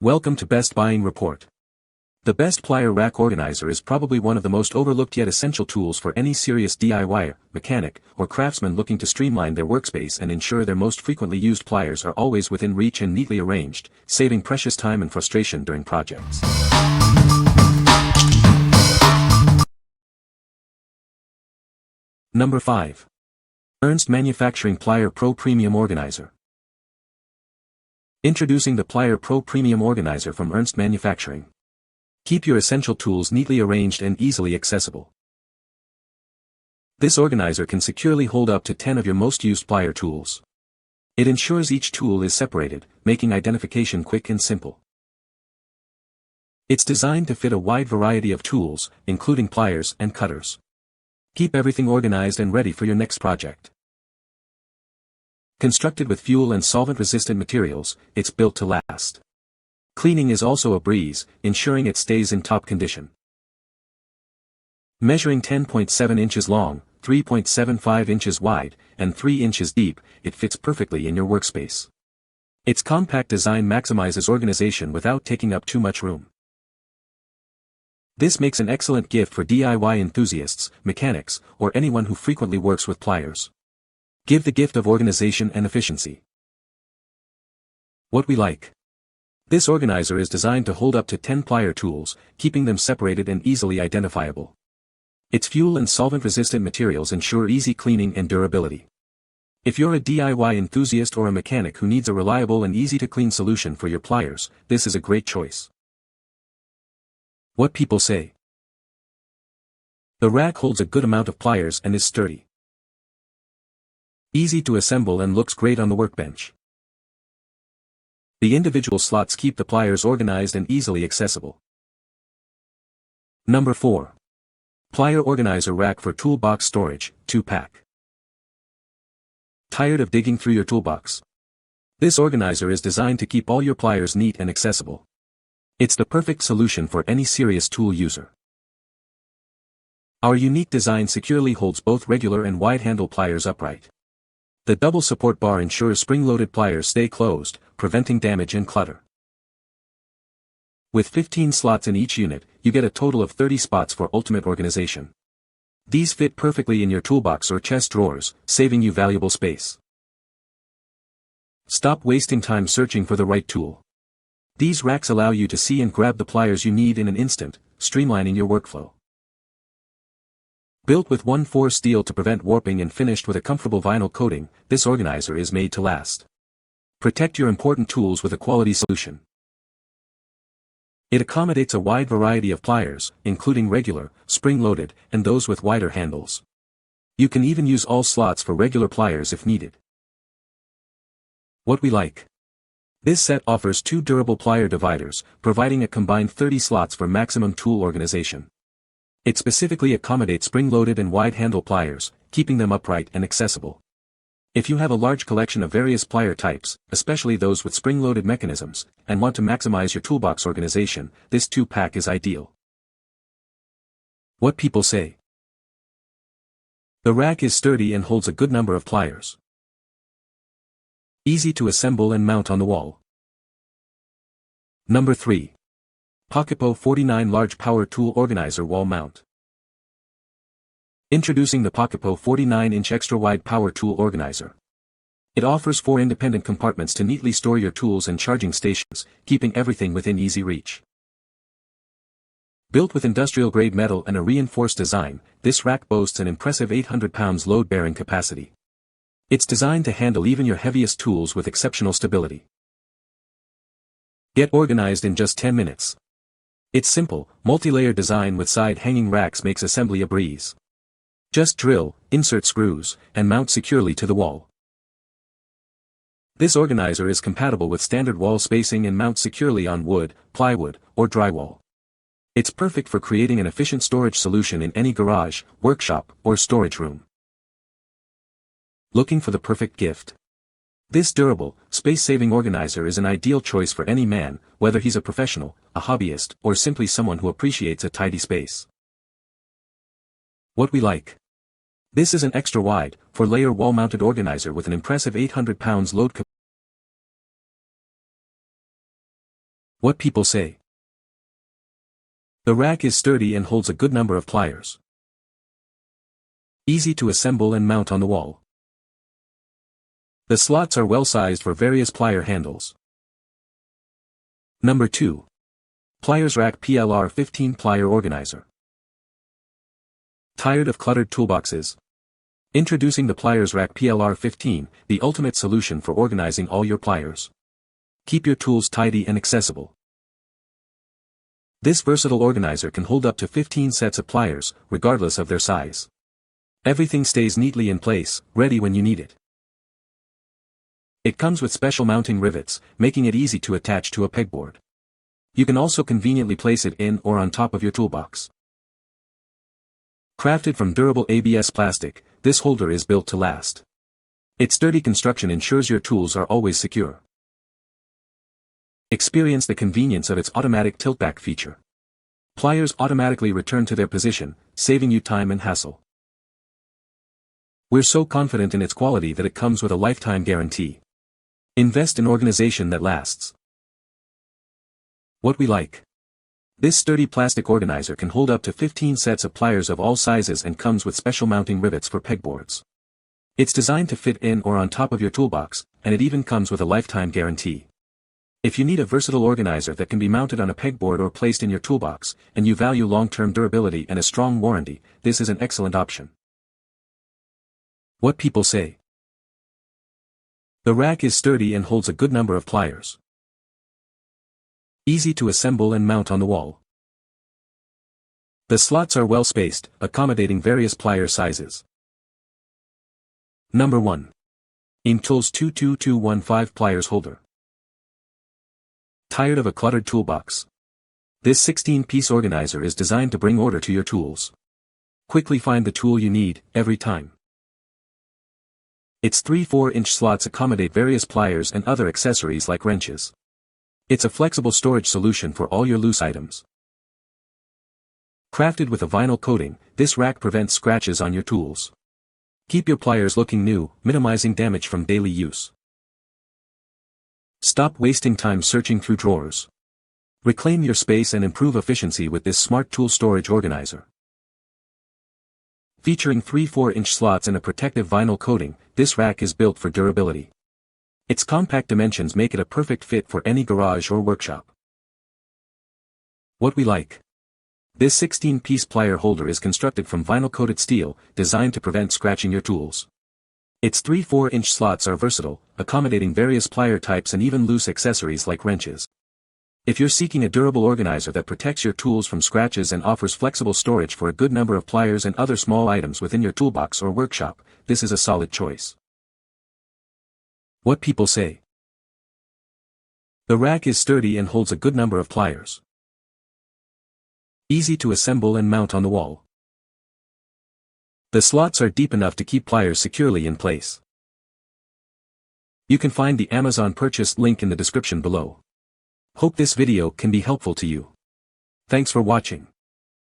Welcome to Best Buying Report. The Best Plier Rack Organizer is probably one of the most overlooked yet essential tools for any serious DIYer, mechanic, or craftsman looking to streamline their workspace and ensure their most frequently used pliers are always within reach and neatly arranged, saving precious time and frustration during projects. Number 5. Ernst Manufacturing Plier Pro Premium Organizer. Introducing the Plier Pro Premium Organizer from Ernst Manufacturing. Keep your essential tools neatly arranged and easily accessible. This organizer can securely hold up to 10 of your most used plier tools. It ensures each tool is separated, making identification quick and simple. It's designed to fit a wide variety of tools, including pliers and cutters. Keep everything organized and ready for your next project. Constructed with fuel and solvent-resistant materials, it's built to last. Cleaning is also a breeze, ensuring it stays in top condition. Measuring 10.7 inches long, 3.75 inches wide, and 3 inches deep, it fits perfectly in your workspace. Its compact design maximizes organization without taking up too much room. This makes an excellent gift for DIY enthusiasts, mechanics, or anyone who frequently works with pliers. Give the gift of organization and efficiency. What we like. This organizer is designed to hold up to 10 plier tools, keeping them separated and easily identifiable. Its fuel and solvent-resistant materials ensure easy cleaning and durability. If you're a DIY enthusiast or a mechanic who needs a reliable and easy-to-clean solution for your pliers, this is a great choice. What people say. The rack holds a good amount of pliers and is sturdy. Easy to assemble and looks great on the workbench. The individual slots keep the pliers organized and easily accessible. Number 4. Plier Organizer Rack for Toolbox Storage, 2-pack. Tired of digging through your toolbox? This organizer is designed to keep all your pliers neat and accessible. It's the perfect solution for any serious tool user. Our unique design securely holds both regular and wide-handle pliers upright. The double support bar ensures spring-loaded pliers stay closed, preventing damage and clutter. With 15 slots in each unit, you get a total of 30 spots for ultimate organization. These fit perfectly in your toolbox or chest drawers, saving you valuable space. Stop wasting time searching for the right tool. These racks allow you to see and grab the pliers you need in an instant, streamlining your workflow. Built with 1/4 steel to prevent warping and finished with a comfortable vinyl coating, this organizer is made to last. Protect your important tools with a quality solution. It accommodates a wide variety of pliers, including regular, spring-loaded, and those with wider handles. You can even use all slots for regular pliers if needed. What we like. This set offers 2 durable plier dividers, providing a combined 30 slots for maximum tool organization. It specifically accommodates spring-loaded and wide-handle pliers, keeping them upright and accessible. If you have a large collection of various plier types, especially those with spring-loaded mechanisms, and want to maximize your toolbox organization, this 2-pack is ideal. What people say. The rack is sturdy and holds a good number of pliers. Easy to assemble and mount on the wall. Number 3. POKIPO 49 Large Power Tool Organizer Wall Mount. Introducing the POKIPO 49-inch extra-wide power tool organizer. It offers 4 independent compartments to neatly store your tools and charging stations, keeping everything within easy reach. Built with industrial-grade metal and a reinforced design, this rack boasts an impressive 800 pounds load-bearing capacity. It's designed to handle even your heaviest tools with exceptional stability. Get organized in just 10 minutes. Its simple, multi-layer design with side-hanging racks makes assembly a breeze. Just drill, insert screws, and mount securely to the wall. This organizer is compatible with standard wall spacing and mounts securely on wood, plywood, or drywall. It's perfect for creating an efficient storage solution in any garage, workshop, or storage room. Looking for the perfect gift? This durable, space-saving organizer is an ideal choice for any man, whether he's a professional, a hobbyist, or simply someone who appreciates a tidy space. What we like. This is an extra-wide, 4-layer wall-mounted organizer with an impressive 800 pounds load capacity. What people say. The rack is sturdy and holds a good number of pliers. Easy to assemble and mount on the wall. The slots are well sized for various plier handles. Number 2. Pliersrack PLR 15 Plier Organizer. Tired of cluttered toolboxes? Introducing the Pliersrack PLR 15, the ultimate solution for organizing all your pliers. Keep your tools tidy and accessible. This versatile organizer can hold up to 15 sets of pliers, regardless of their size. Everything stays neatly in place, ready when you need it. It comes with special mounting rivets, making it easy to attach to a pegboard. You can also conveniently place it in or on top of your toolbox. Crafted from durable ABS plastic, this holder is built to last. Its sturdy construction ensures your tools are always secure. Experience the convenience of its automatic tilt-back feature. Pliers automatically return to their position, saving you time and hassle. We're so confident in its quality that it comes with a lifetime guarantee. Invest in organization that lasts. What we like. This sturdy plastic organizer can hold up to 15 sets of pliers of all sizes and comes with special mounting rivets for pegboards. It's designed to fit in or on top of your toolbox, and it even comes with a lifetime guarantee. If you need a versatile organizer that can be mounted on a pegboard or placed in your toolbox, and you value long-term durability and a strong warranty, this is an excellent option. What people say. The rack is sturdy and holds a good number of pliers. Easy to assemble and mount on the wall. The slots are well spaced, accommodating various plier sizes. Number 1. OEMTOOLS 22215 Pliers Holder. Tired of a cluttered toolbox? This 16-piece organizer is designed to bring order to your tools. Quickly find the tool you need, every time. Its 3 4-inch slots accommodate various pliers and other accessories like wrenches. It's a flexible storage solution for all your loose items. Crafted with a vinyl coating, this rack prevents scratches on your tools. Keep your pliers looking new, minimizing damage from daily use. Stop wasting time searching through drawers. Reclaim your space and improve efficiency with this smart tool storage organizer. Featuring 3 4-inch slots and a protective vinyl coating, this rack is built for durability. Its compact dimensions make it a perfect fit for any garage or workshop. What we like. This 16-piece plier holder is constructed from vinyl-coated steel, designed to prevent scratching your tools. Its 3 4-inch slots are versatile, accommodating various plier types and even loose accessories like wrenches. If you're seeking a durable organizer that protects your tools from scratches and offers flexible storage for a good number of pliers and other small items within your toolbox or workshop, this is a solid choice. What people say. The rack is sturdy and holds a good number of pliers. Easy to assemble and mount on the wall. The slots are deep enough to keep pliers securely in place. You can find the Amazon purchase link in the description below. Hope this video can be helpful to you. Thanks for watching.